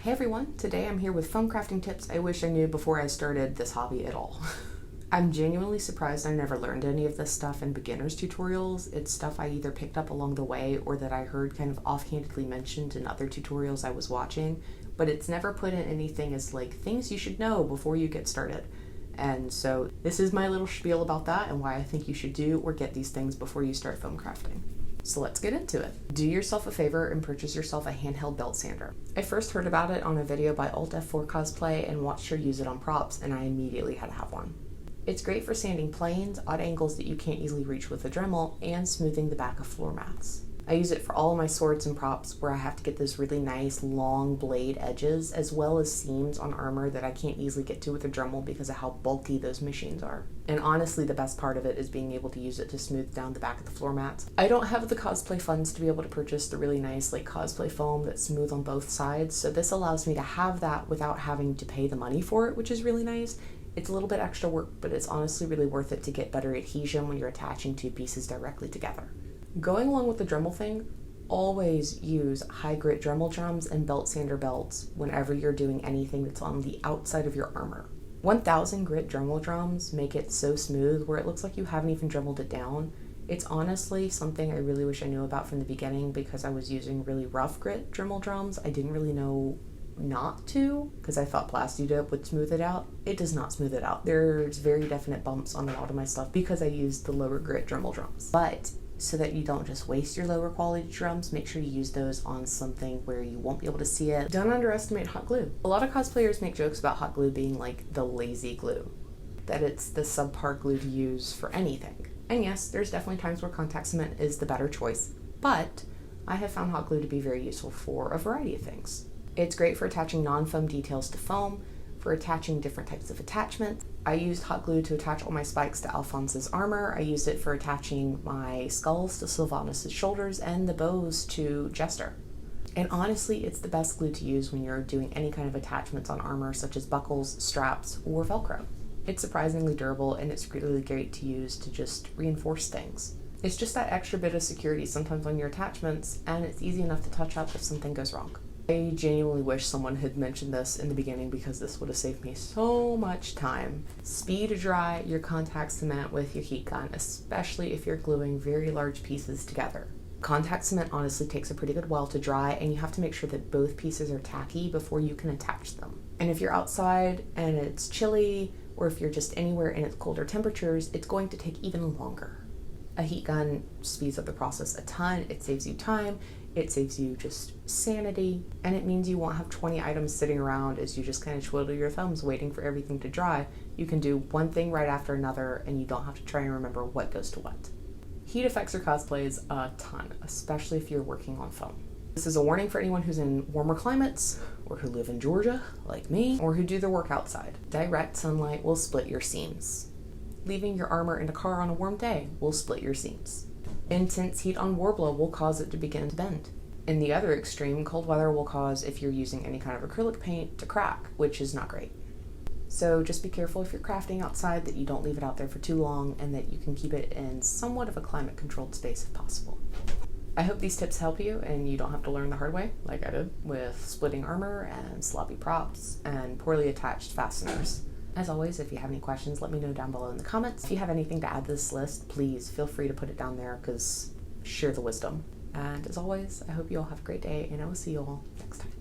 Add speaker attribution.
Speaker 1: Hey everyone, today I'm here with foam crafting tips I wish I knew before I started this hobby at all. I'm genuinely surprised I never learned any of this stuff in beginners tutorials. It's stuff I either picked up along the way or that I heard kind of offhandedly mentioned in other tutorials I was watching, but it's never put in anything as like things you should know before you get started. And so this is my little spiel about that and why I think you should do or get these things before you start foam crafting. So let's get into it. Do yourself a favor and purchase yourself a handheld belt sander. I first heard about it on a video by Alt F4 Cosplay and watched her use it on props, and I immediately had to have one. It's great for sanding planes, odd angles that you can't easily reach with a Dremel, and smoothing the back of floor mats. I use it for all of my swords and props where I have to get those really nice long blade edges as well as seams on armor that I can't easily get to with a Dremel because of how bulky those machines are. And honestly, the best part of it is being able to use it to smooth down the back of the floor mats. I don't have the cosplay funds to be able to purchase the really nice like cosplay foam that's smooth on both sides, so this allows me to have that without having to pay the money for it, which is really nice. It's a little bit extra work, but it's honestly really worth it to get better adhesion when you're attaching two pieces directly together. Going along with the Dremel thing, always use high grit Dremel drums and belt sander belts whenever you're doing anything that's on the outside of your armor. 1000 grit Dremel drums make it so smooth where it looks like you haven't even dremeled it down. It's honestly something I really wish I knew about from the beginning because I was using really rough grit Dremel drums. I didn't really know not to because I thought Plastidip would smooth it out. It does not smooth it out. There's very definite bumps on a lot of my stuff because I used the lower grit Dremel drums. But so that you don't just waste your lower quality drums, make sure you use those on something where you won't be able to see it. Don't underestimate hot glue. A lot of cosplayers make jokes about hot glue being like the lazy glue, that it's the subpar glue to use for anything. And yes, there's definitely times where contact cement is the better choice, but I have found hot glue to be very useful for a variety of things. It's great for attaching non-foam details to foam, for attaching different types of attachments. I used hot glue to attach all my spikes to Alphonse's armor. I used it for attaching my skulls to Sylvanus' shoulders and the bows to Jester. And honestly, it's the best glue to use when you're doing any kind of attachments on armor such as buckles, straps, or Velcro. It's surprisingly durable and it's really great to use to just reinforce things. It's just that extra bit of security sometimes on your attachments, and it's easy enough to touch up if something goes wrong. I genuinely wish someone had mentioned this in the beginning because this would have saved me so much time. Speed dry your contact cement with your heat gun, especially if you're gluing very large pieces together. Contact cement honestly takes a pretty good while to dry, and you have to make sure that both pieces are tacky before you can attach them. And if you're outside and it's chilly, or if you're just anywhere and it's colder temperatures, it's going to take even longer. A heat gun speeds up the process a ton. It saves you time, it saves you just sanity, and it means you won't have 20 items sitting around as you just kind of twiddle your thumbs waiting for everything to dry. You can do one thing right after another and you don't have to try and remember what goes to what. Heat affects your cosplays a ton, especially if you're working on foam. This is a warning for anyone who's in warmer climates, or who live in Georgia, like me, or who do their work outside. Direct sunlight will split your seams. Leaving your armor in a car on a warm day will split your seams. Intense heat on Warbler will cause it to begin to bend. In the other extreme, cold weather will cause, if you're using any kind of acrylic paint, to crack, which is not great. So just be careful if you're crafting outside that you don't leave it out there for too long and that you can keep it in somewhat of a climate-controlled space if possible. I hope these tips help you and you don't have to learn the hard way, like I did, with splitting armor and sloppy props and poorly attached fasteners. As always, if you have any questions, let me know down below in the comments. If you have anything to add to this list, please feel free to put it down there because share the wisdom. And as always, I hope you all have a great day and I will see you all next time.